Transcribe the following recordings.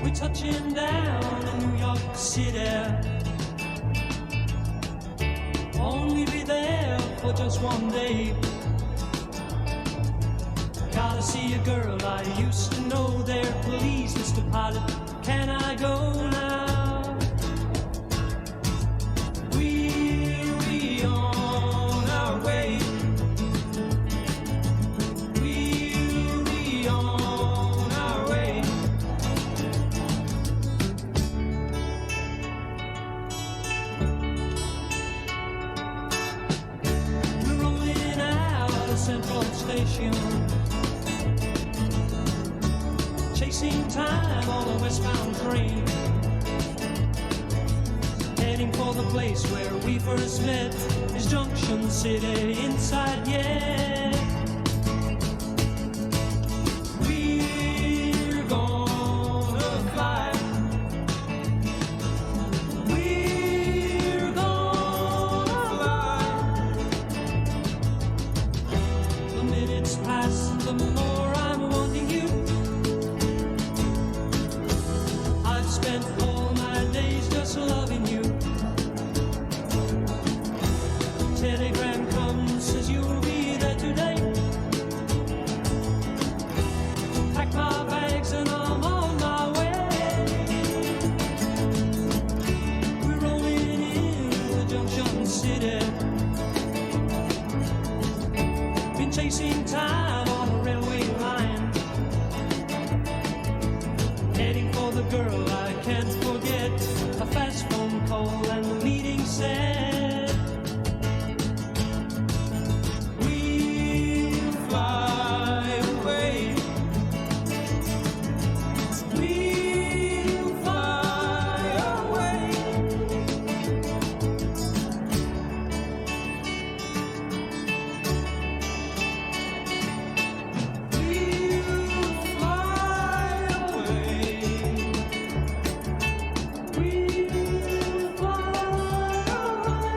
We're touching down in New York City. Only be there for just one day. Gotta see a girl I used to know there. Please, Mr. Pilot, can I go now? We'll be on our way. We'll be on our way. We're rolling out of Central Station, chasing time on a westbound train, heading for the place where we first met, is Junction City inside, yeah. We're gonna fly. We're gonna fly. The minutes pass, the more I'm wanting you. I've spent all my days just loving you. Telegram comes, says you'll be there today. Pack my bags and I'm on my way. We're rolling into Junction City. Been chasing time on a railway line, heading for the girl I can't forget. A fast phone call and the meeting said, we'll fly away. We'll fly away. We'll fly away. We'll fly away.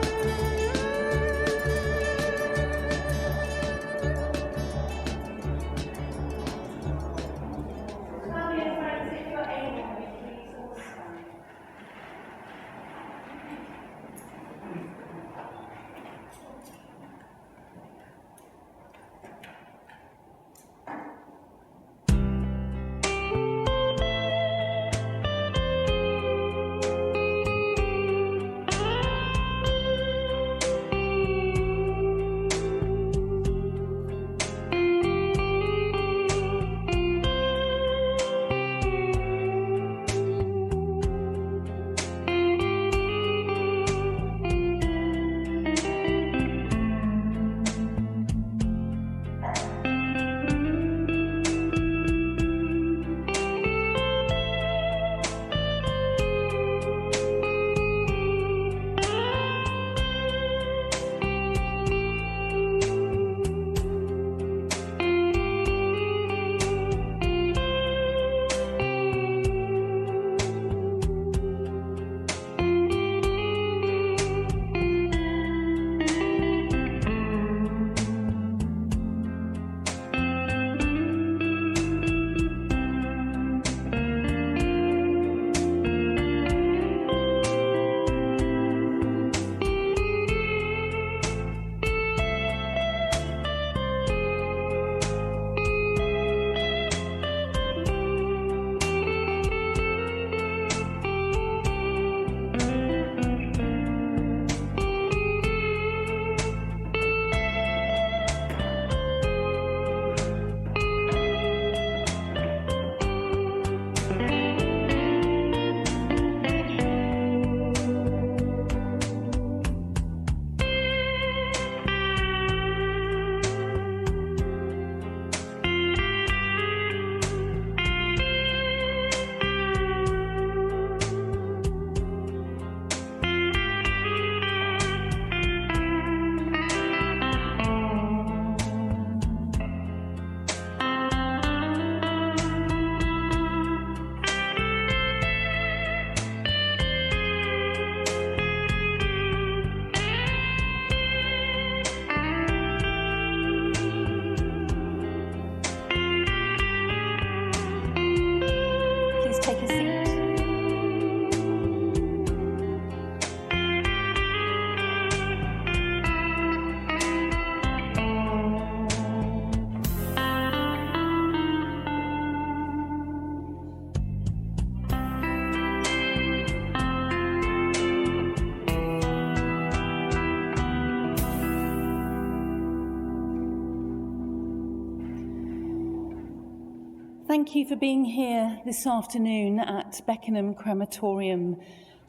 Thank you for being here this afternoon at Beckenham Crematorium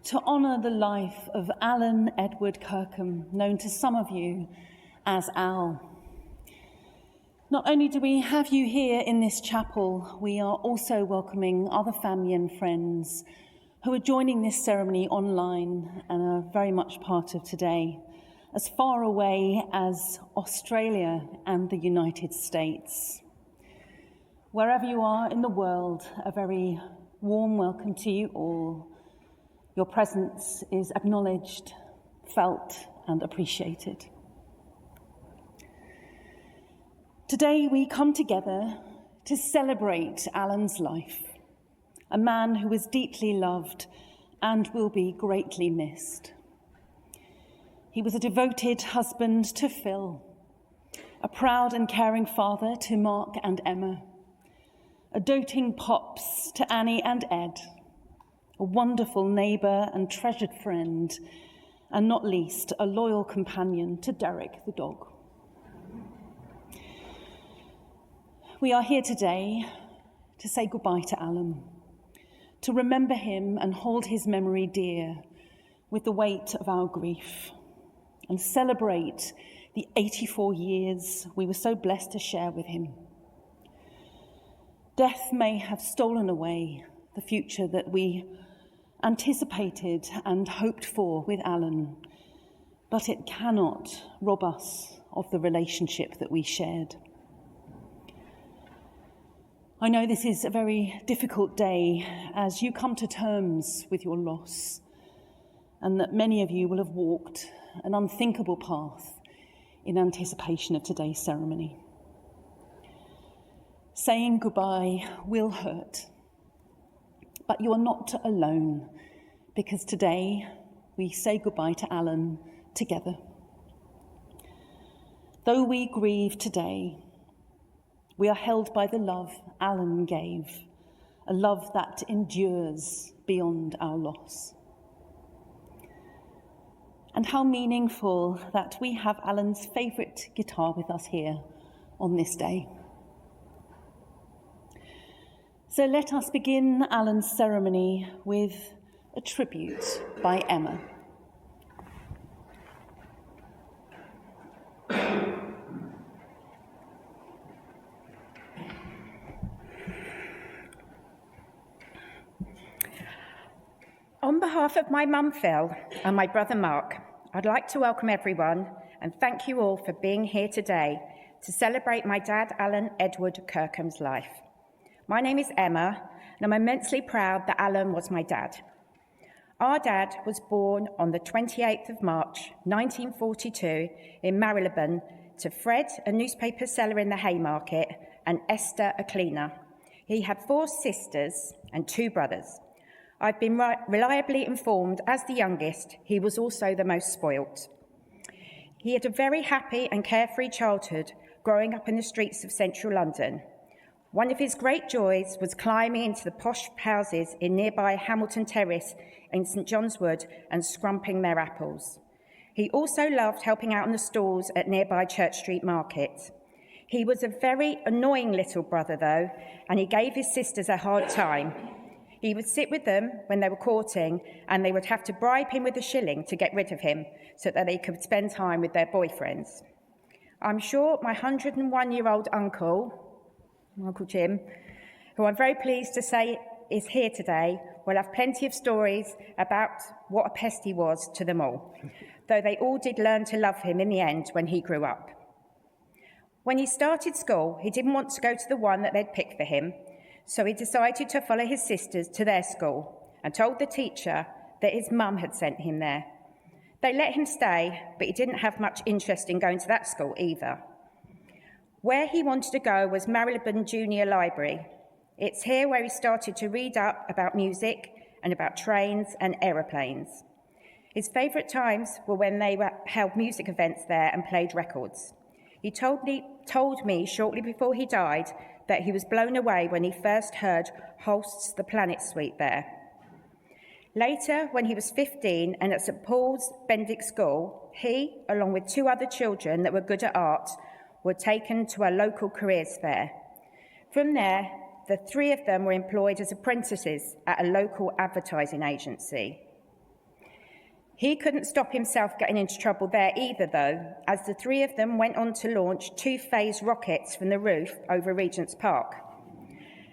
to honour the life of Alan Edward Kirkham, known to some of you as Al. Not only do we have you here in this chapel, we are also welcoming other family and friends who are joining this ceremony online and are very much part of today, as far away as Australia and the United States. Wherever you are in the world, a very warm welcome to you all. Your presence is acknowledged, felt, and appreciated. Today we come together to celebrate Alan's life, a man who was deeply loved and will be greatly missed. He was a devoted husband to Phil, a proud and caring father to Mark and Emma, a doting pops to Annie and Ed, a wonderful neighbour and treasured friend, and not least, a loyal companion to Derek the dog. We are here today to say goodbye to Alan, to remember him and hold his memory dear with the weight of our grief, and celebrate the 84 years we were so blessed to share with him. Death may have stolen away the future that we anticipated and hoped for with Alan, but it cannot rob us of the relationship that we shared. I know this is a very difficult day as you come to terms with your loss, and that many of you will have walked an unthinkable path in anticipation of today's ceremony. Saying goodbye will hurt, but you are not alone, because today we say goodbye to Alan together. Though we grieve today, we are held by the love Alan gave, a love that endures beyond our loss. And how meaningful that we have Alan's favourite guitar with us here on this day. So let us begin Alan's ceremony with a tribute by Emma. On behalf of my mum Phil and my brother Mark, I'd like to welcome everyone and thank you all for being here today to celebrate my dad Alan Edward Kirkham's life. My name is Emma, and I'm immensely proud that Alan was my dad. Our dad was born on the 28th of March, 1942, in Marylebone, to Fred, a newspaper seller in the Haymarket, and Esther, a cleaner. He had 4 sisters and 2 brothers. I've been reliably informed as the youngest, he was also the most spoilt. He had a very happy and carefree childhood, growing up in the streets of central London. One of his great joys was climbing into the posh houses in nearby Hamilton Terrace in St John's Wood and scrumping their apples. He also loved helping out in the stalls at nearby Church Street Market. He was a very annoying little brother, though, and he gave his sisters a hard time. He would sit with them when they were courting, and they would have to bribe him with a shilling to get rid of him so that they could spend time with their boyfriends. I'm sure my 101-year-old uncle, Uncle Jim, who I'm very pleased to say is here today, will have plenty of stories about what a pest he was to them all, though they all did learn to love him in the end when he grew up. When he started school, he didn't want to go to the one that they'd picked for him, so he decided to follow his sisters to their school and told the teacher that his mum had sent him there. They let him stay, but he didn't have much interest in going to that school either. Where he wanted to go was Marylebone Junior Library. It's here where he started to read up about music and about trains and aeroplanes. His favourite times were when they held music events there and played records. He told me shortly before he died that he was blown away when he first heard Holst's The Planet Suite there. Later, when he was 15 and at St Paul's Benedict School, he, along with 2 other children that were good at art, were taken to a local careers fair. From there, The three of them were employed as apprentices at a local advertising agency. He couldn't stop himself getting into trouble there either, though, as the three of them went on to launch two-phase rockets from the roof over Regent's Park.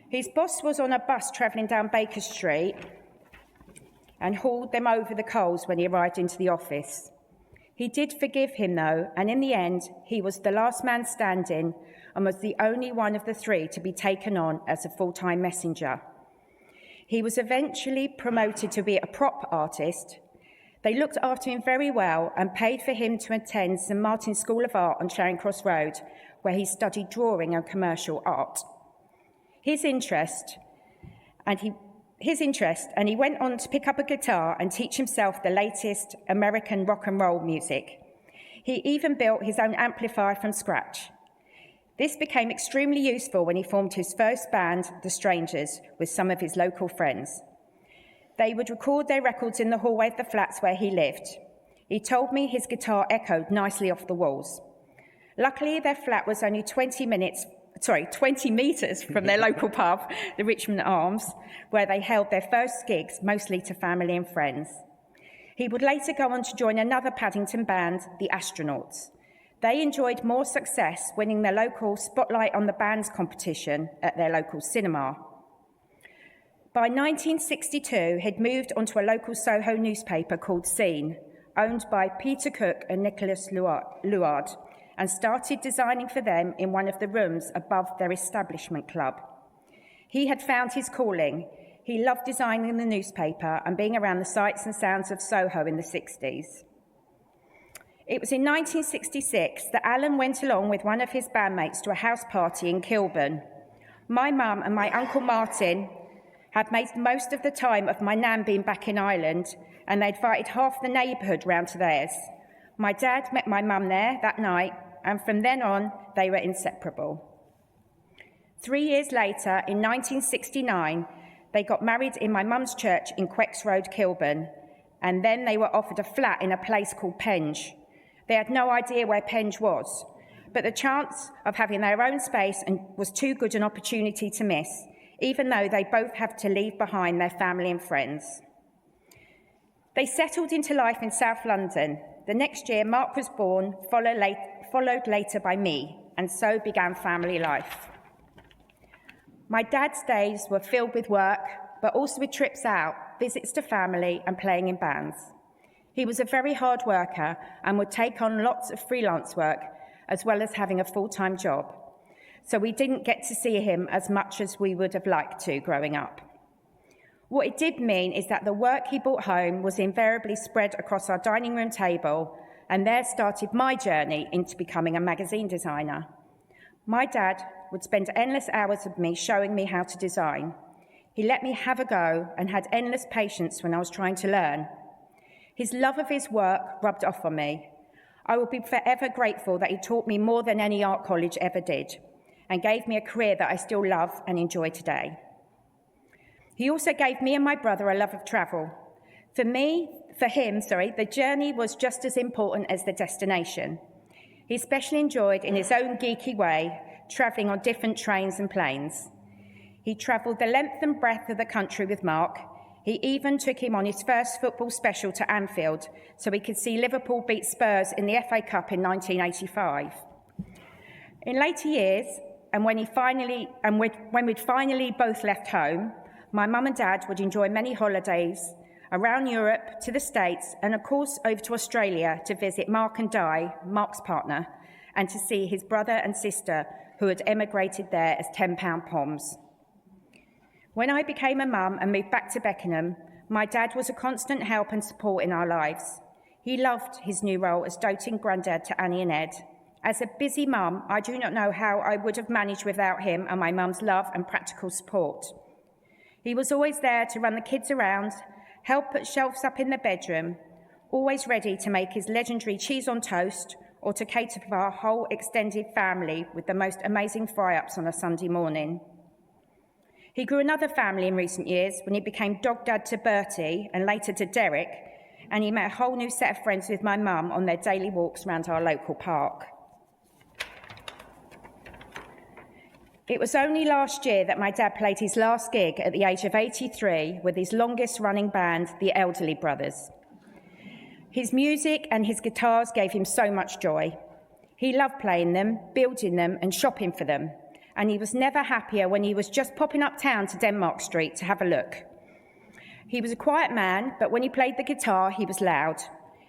His boss was on a bus travelling down Baker Street and hauled them over the coals when he arrived into the office. He did forgive him, though, and in the end, he was the last man standing and was the only one of the three to be taken on as a full-time messenger. He was eventually promoted to be a prop artist. They looked after him very well and paid for him to attend St Martin's School of Art on Charing Cross Road, where he studied drawing and commercial art. His interest, and he went on to pick up a guitar and teach himself the latest American rock and roll music. He even built his own amplifier from scratch. This became extremely useful when he formed his first band, The Strangers, with some of his local friends. They would record their records in the hallway of the flats where he lived. He told me his guitar echoed nicely off the walls. Luckily, their flat was only 20 metres from their local pub, the Richmond Arms, where they held their first gigs, mostly to family and friends. He would later go on to join another Paddington band, the Astronauts. They enjoyed more success, winning their local Spotlight on the Bands competition at their local cinema. By 1962, he'd moved onto a local Soho newspaper called Scene, owned by Peter Cook and Nicholas Luard, and started designing for them in one of the rooms above their establishment club. He had found his calling. He loved designing the newspaper and being around the sights and sounds of Soho in the 60s. It was in 1966 that Alan went along with one of his bandmates to a house party in Kilburn. My mum and my Uncle Martin had made most of the time of my nan being back in Ireland, and they invited half the neighbourhood round to theirs. My dad met my mum there that night, and from then on, they were inseparable. 3 years later, in 1969, they got married in my mum's church in Quecks Road, Kilburn, and then they were offered a flat in a place called Penge. They had no idea where Penge was, but the chance of having their own space was too good an opportunity to miss, even though they both had to leave behind their family and friends. They settled into life in South London. The next year, Mark was born, followed later by me, and so began family life. My dad's days were filled with work, but also with trips out, visits to family, and playing in bands. He was a very hard worker and would take on lots of freelance work, as well as having a full-time job. So we didn't get to see him as much as we would have liked to growing up. What it did mean is that the work he brought home was invariably spread across our dining room table, and there started my journey into becoming a magazine designer. My dad would spend endless hours with me showing me how to design. He let me have a go and had endless patience when I was trying to learn. His love of his work rubbed off on me. I will be forever grateful that he taught me more than any art college ever did, and gave me a career that I still love and enjoy today. He also gave me and my brother a love of travel. For him, the journey was just as important as the destination. He especially enjoyed, in his own geeky way, travelling on different trains and planes. He travelled the length and breadth of the country with Mark. He even took him on his first football special to Anfield, so he could see Liverpool beat Spurs in the FA Cup in 1985. In later years, and when we'd finally both left home, my mum and dad would enjoy many holidays around Europe, to the States, and of course over to Australia to visit Mark and Di, Mark's partner, and to see his brother and sister who had emigrated there as £10 Poms. When I became a mum and moved back to Beckenham, my dad was a constant help and support in our lives. He loved his new role as doting granddad to Annie and Ed. As a busy mum, I do not know how I would have managed without him and my mum's love and practical support. He was always there to run the kids around, help put shelves up in the bedroom, always ready to make his legendary cheese on toast or to cater for our whole extended family with the most amazing fry-ups on a Sunday morning. He grew another family in recent years when he became dog dad to Bertie and later to Derek, and he met a whole new set of friends with my mum on their daily walks around our local park. It was only last year that my dad played his last gig at the age of 83 with his longest running band, the Elderly Brothers. His music and his guitars gave him so much joy. He loved playing them, building them and shopping for them. And he was never happier when he was just popping uptown to Denmark Street to have a look. He was a quiet man, but when he played the guitar, he was loud.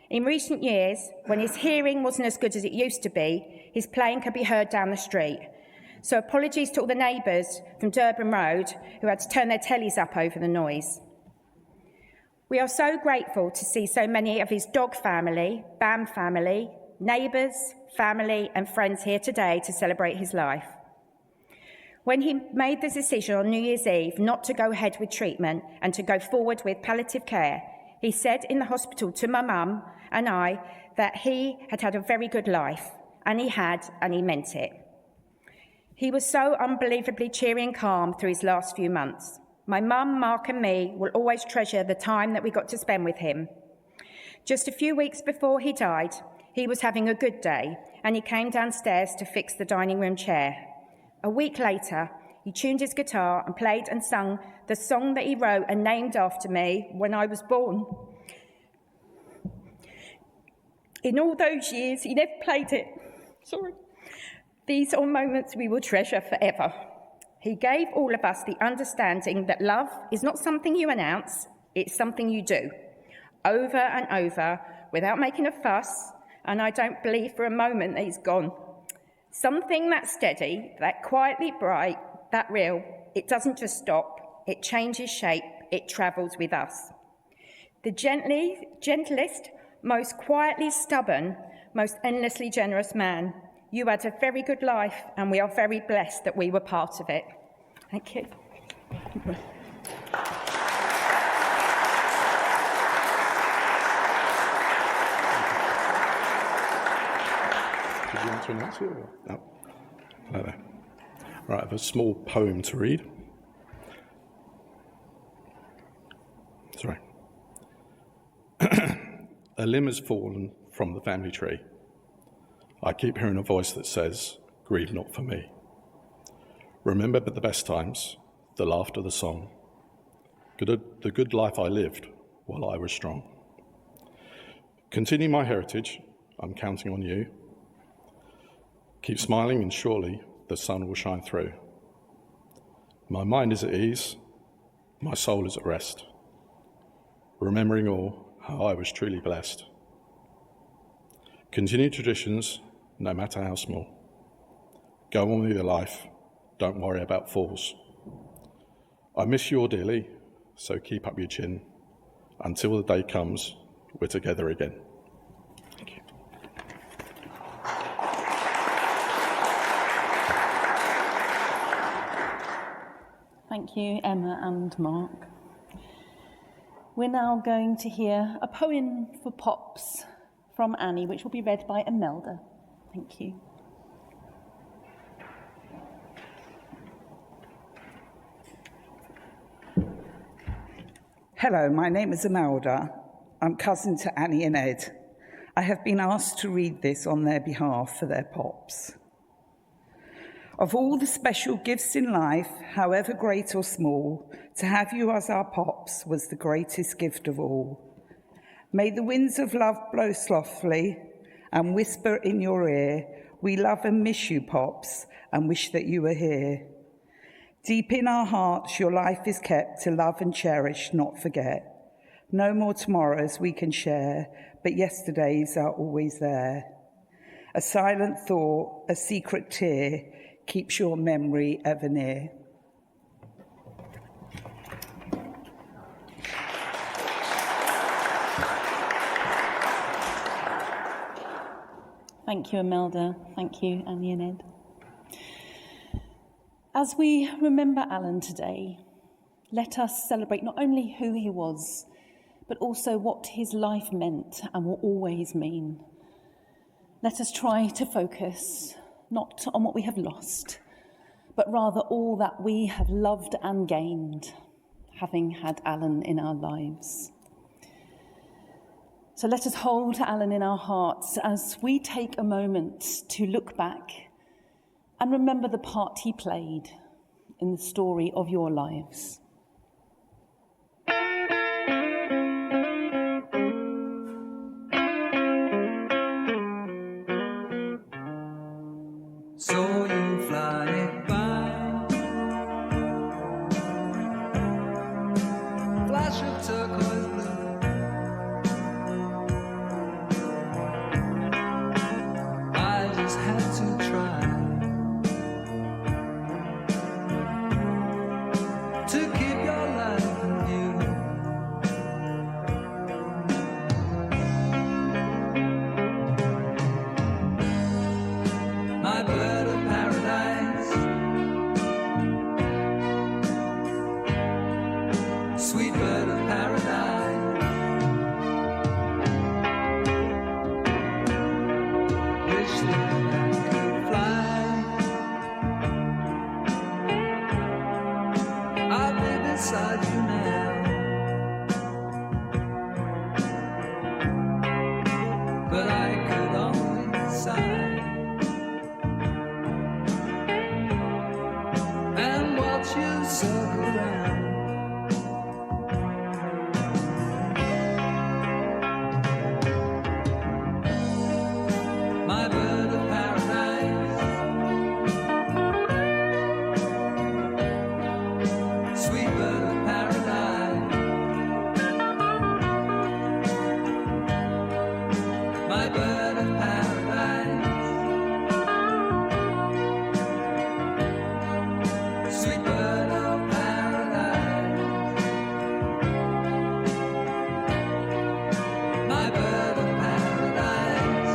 In recent years, when his hearing wasn't as good as it used to be, his playing could be heard down the street. So apologies to all the neighbours from Durban Road who had to turn their tellies up over the noise. We are so grateful to see so many of his dog family, Bam family, neighbours, family and friends here today to celebrate his life. When he made the decision on New Year's Eve not to go ahead with treatment and to go forward with palliative care, he said in the hospital to my mum and I that he had had a very good life, and he meant it. He was so unbelievably cheery and calm through his last few months. My mum, Mark and me will always treasure the time that we got to spend with him. Just a few weeks before he died, he was having a good day and he came downstairs to fix the dining room chair. A week later, he tuned his guitar and played and sung the song that he wrote and named after me when I was born. In all those years, he never played it. Sorry. These are moments we will treasure forever. He gave all of us the understanding that love is not something you announce, it's something you do, over and over, without making a fuss, and I don't believe for a moment that he's gone. Something that's steady, that quietly bright, that real, it doesn't just stop, it changes shape, it travels with us. The gentlest, most quietly stubborn, most endlessly generous man. You had a very good life, and we are very blessed that we were part of it. Thank you. Did you want to announce it or no? No. Right, I have a small poem to read. Sorry. A limb has fallen from the family tree. I keep hearing a voice that says, grieve not for me. Remember but the best times, the laughter, the song, the good life I lived while I was strong. Continue my heritage, I'm counting on you. Keep smiling and surely the sun will shine through. My mind is at ease, my soul is at rest, remembering all how I was truly blessed. Continue traditions, no matter how small. Go on with your life, don't worry about falls. I miss you all dearly, so keep up your chin. Until the day comes, we're together again. Thank you. Thank you, Emma and Mark. We're now going to hear a poem for Pops from Annie, which will be read by Imelda. Thank you. Hello, my name is Imelda. I'm cousin to Annie and Ed. I have been asked to read this on their behalf for their Pops. Of all the special gifts in life, however great or small, to have you as our Pops was the greatest gift of all. May the winds of love blow softly and whisper in your ear, we love and miss you, Pops, and wish that you were here. Deep in our hearts, your life is kept to love and cherish, not forget. No more tomorrows we can share, but yesterdays are always there. A silent thought, a secret tear, keeps your memory ever near. Thank you, Imelda. Thank you, Annie and Ed. As we remember Alan today, let us celebrate not only who he was, but also what his life meant and will always mean. Let us try to focus not on what we have lost, but rather all that we have loved and gained, having had Alan in our lives. So let us hold Alan in our hearts as we take a moment to look back and remember the part he played in the story of your lives. Saw you flying by, flash of turquoise blue, I just had to try to keep your life in view. My bird of paradise, sweet bird of paradise, wish that I could fly. I'll be beside you now, but I could only sigh and watch you circle round. My bird of paradise, sweet bird of paradise, my bird of paradise, sweet bird of paradise, my bird of paradise.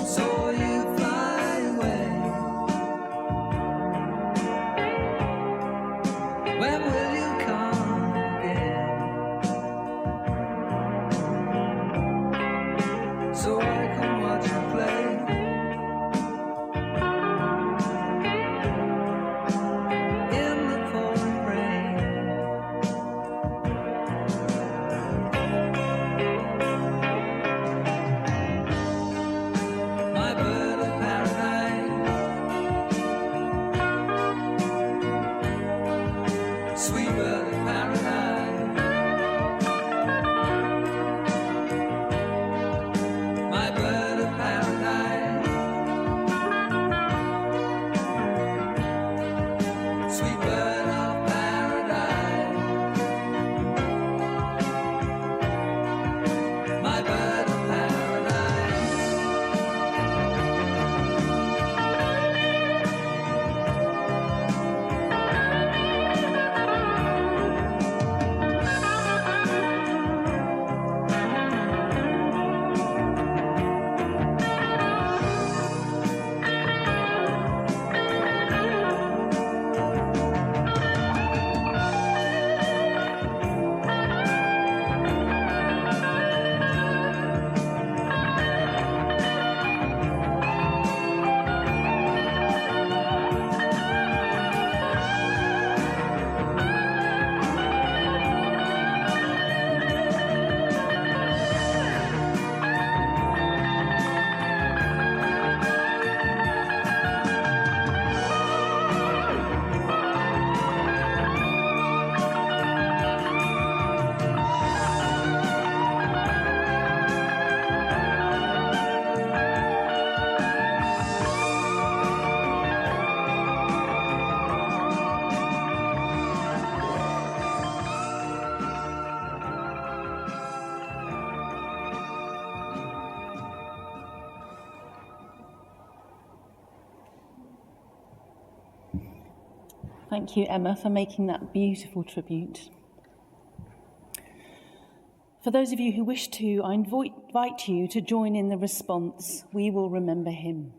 Saw you fly away. When will you come again? So I can watch you play in the pouring rain. My bird of paradise, sweet bird of paradise, my bird of paradise, sweet bird of paradise, my bird of paradise. Thank you, Emma, for making that beautiful tribute. For those of you who wish to, I invite you to join in the response, "We will remember him."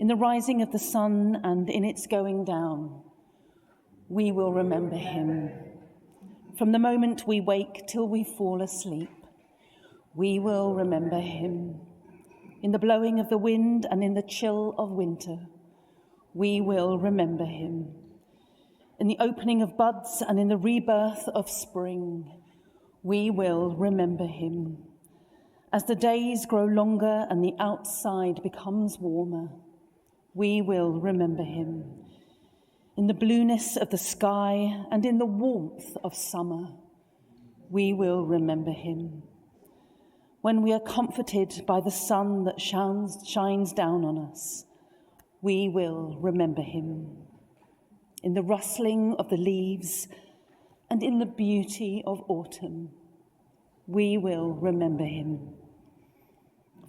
In the rising of the sun and in its going down, we will remember him. From the moment we wake till we fall asleep, we will remember him. In the blowing of the wind and in the chill of winter, we will remember him. In the opening of buds and in the rebirth of spring, we will remember him. As the days grow longer and the outside becomes warmer, we will remember him. In the blueness of the sky and in the warmth of summer, we will remember him. When we are comforted by the sun that shines down on us, we will remember him. In the rustling of the leaves and in the beauty of autumn, we will remember him.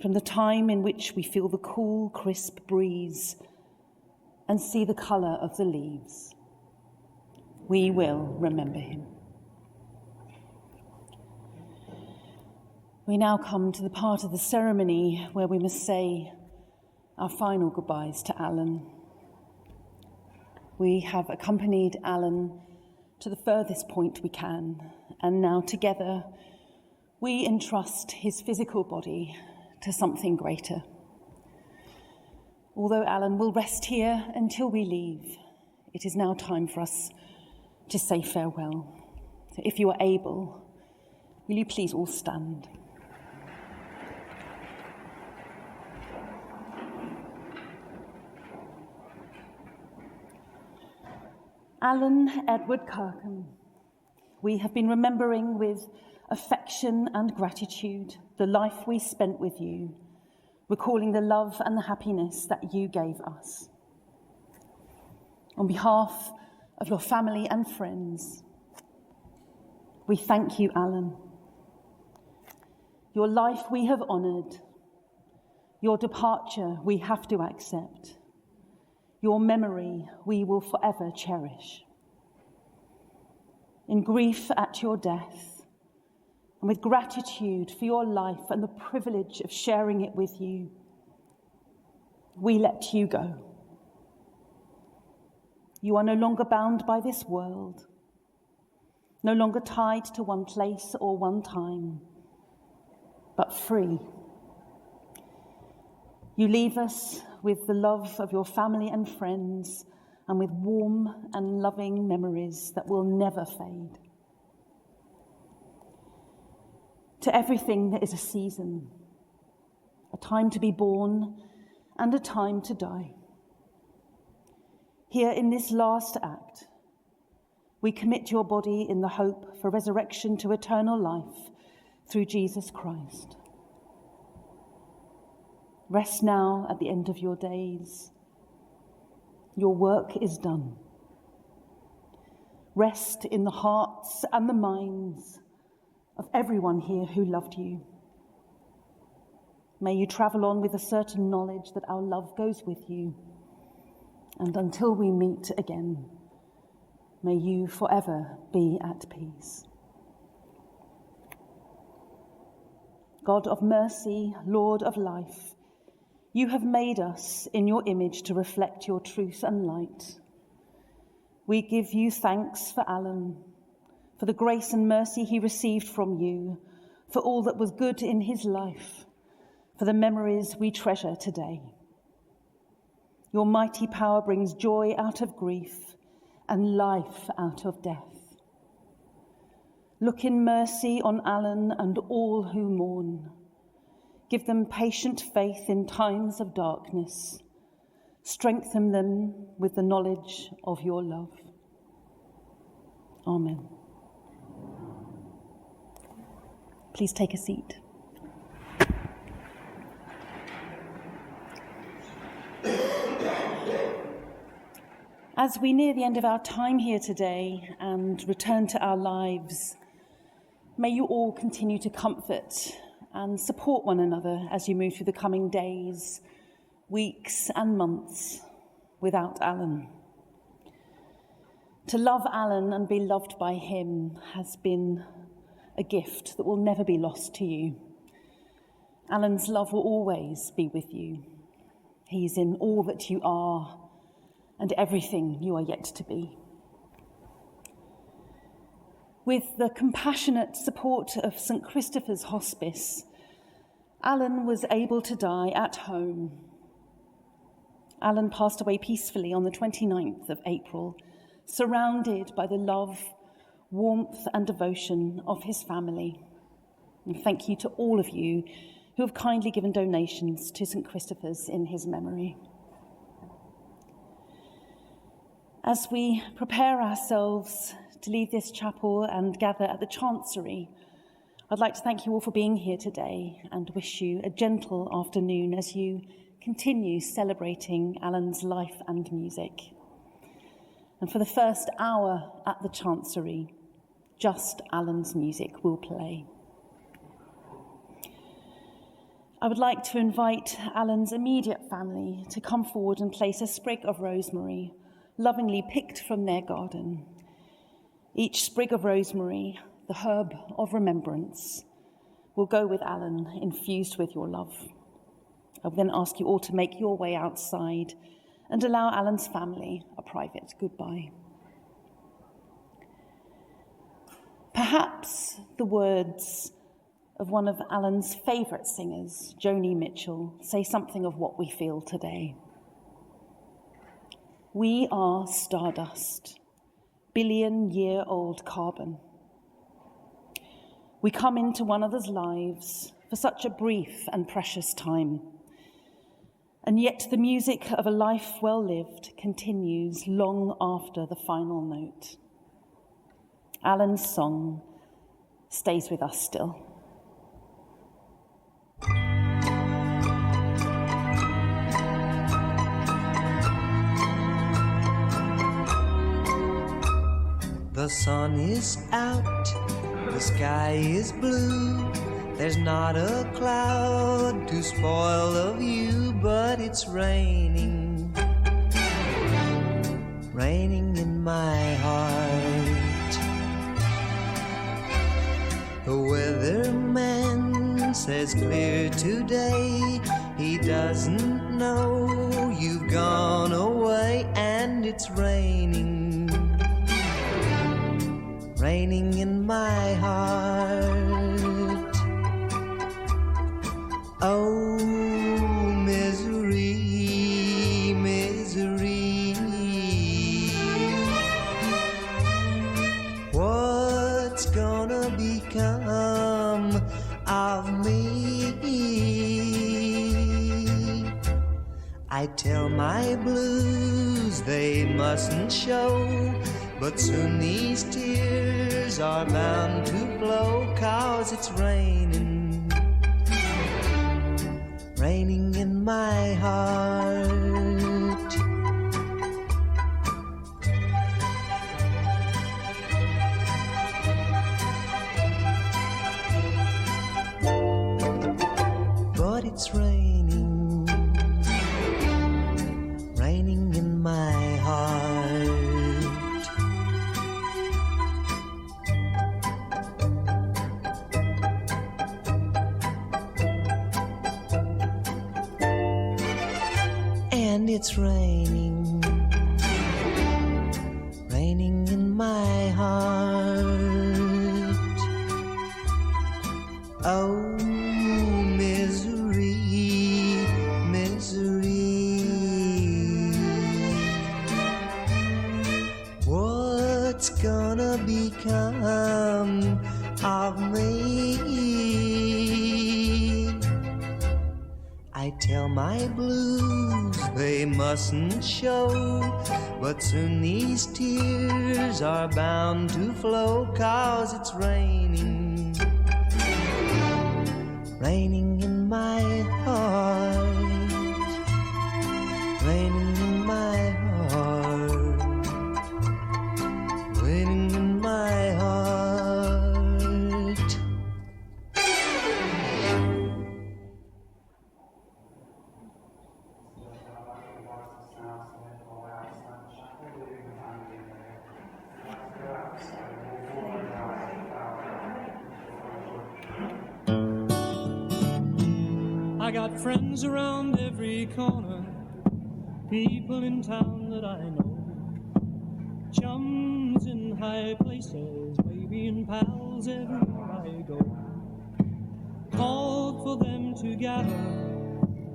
From the time in which we feel the cool, crisp breeze and see the colour of the leaves, we will remember him. We now come to the part of the ceremony where we must say our final goodbyes to Alan. We have accompanied Alan to the furthest point we can, and now together we entrust his physical body to something greater. Although Alan will rest here until we leave, it is now time for us to say farewell. So if you are able, will you please all stand? Alan Edward Kirkham, we have been remembering with affection and gratitude the life we spent with you, recalling the love and the happiness that you gave us. On behalf of your family and friends, we thank you, Alan. Your life we have honoured, your departure we have to accept. Your memory we will forever cherish. In grief at your death, and with gratitude for your life and the privilege of sharing it with you, we let you go. You are no longer bound by this world, no longer tied to one place or one time, but free. You leave us with the love of your family and friends, and with warm and loving memories that will never fade. To everything there is a season, a time to be born and a time to die. Here in this last act, we commit your body in the hope for resurrection to eternal life through Jesus Christ. Rest now at the end of your days. Your work is done. Rest in the hearts and the minds of everyone here who loved you. May you travel on with a certain knowledge that our love goes with you. And until we meet again, may you forever be at peace. God of mercy, Lord of life, you have made us in your image to reflect your truth and light. We give you thanks for Alan, for the grace and mercy he received from you, for all that was good in his life, for the memories we treasure today. Your mighty power brings joy out of grief and life out of death. Look in mercy on Alan and all who mourn. Give them patient faith in times of darkness. Strengthen them with the knowledge of your love. Amen. Please take a seat. As we near the end of our time here today and return to our lives, may you all continue to comfort and support one another as you move through the coming days, weeks and months without Alan. To love Alan and be loved by him has been a gift that will never be lost to you. Alan's love will always be with you. He's in all that you are and everything you are yet to be. With the compassionate support of St. Christopher's Hospice, Alan was able to die at home. Alan passed away peacefully on the 29th of April, surrounded by the love, warmth and devotion of his family. And thank you to all of you who have kindly given donations to St. Christopher's in his memory. As we prepare ourselves to leave this chapel and gather at the Chancery, I'd like to thank you all for being here today and wish you a gentle afternoon as you continue celebrating Alan's life and music. And for the first hour at the Chancery, just Alan's music will play. I would like to invite Alan's immediate family to come forward and place a sprig of rosemary, lovingly picked from their garden. Each sprig of rosemary, the herb of remembrance, will go with Alan, infused with your love. I will then ask you all to make your way outside and allow Alan's family a private goodbye. Perhaps the words of one of Alan's favourite singers, Joni Mitchell, say something of what we feel today. We are stardust, billion-year-old carbon. We come into one another's lives for such a brief and precious time, and yet the music of a life well lived continues long after the final note. Alan's song stays with us still. The sun is out, the sky is blue. There's not a cloud to spoil the view, but it's raining, raining in my heart. The weatherman says clear today. He doesn't know you've gone away, and it's raining, raining in my heart. Oh, misery, misery. What's gonna become of me? I tell my blues they mustn't show, but soon these tears are bound to flow, 'cause it's raining, raining in my heart. But it's raining, raining in my heart. And it's raining, raining in my heart. Oh, misery, misery. What's gonna become of me? I tell my blues they mustn't show, but soon these tears are bound to flow, 'cause it's raining, raining in my heart, raining in my heart, raining in my heart. I got friends around every corner, people in town that I know, chums in high places, baby, and pals everywhere I go. Called for them to gather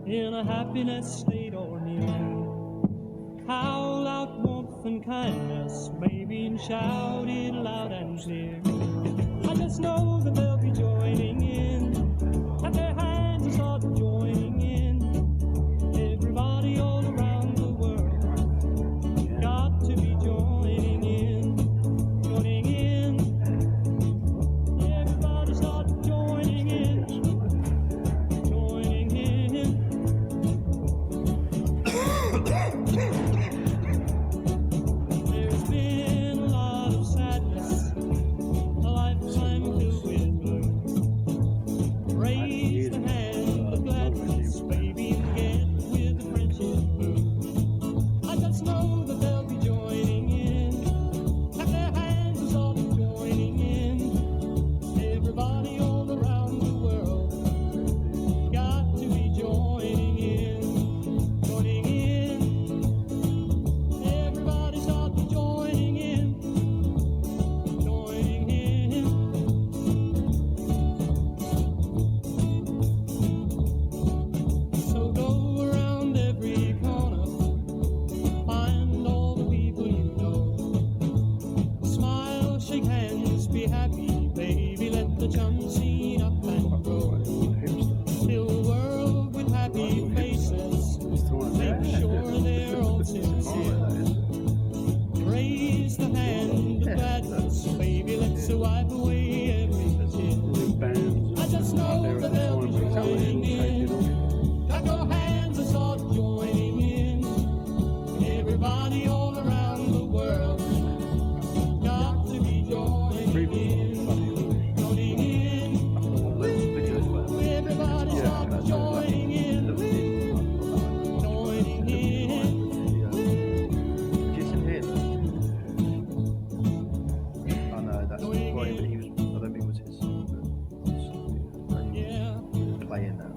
in a happiness state or near. Howl out warmth and kindness, baby, and shout it loud and clear. I just know that they'll be joining in, that their hands will start joining in. Everybody all around the world got to be joining in, joining in. Everybody start joining in, joining in. There's been a lot of sadness, a lifetime filled with blue. Raise the hand of gladness, baby, and get with the friendship mood. I just know that they'll be joining in, that their hands will start joining in. Everybody all around the world got to be joining in, joining in. Everybody start joining in, joining in. So go around every corner, find all the people you know. Smile, shake hands, be happy, baby, let the chum scene up and grow. Fill the world with happy faces, make sure they're all sincere. Raise the hand of gladness, baby, let's wipe away every tear. I just know that they'll be joining in, clap your hands and start joining in. Everybody all around the world got to be joining in, joining in. Everybody start joining in, joining in. I know that's why, but he was. I don't think it was his song, but Yeah. playing that.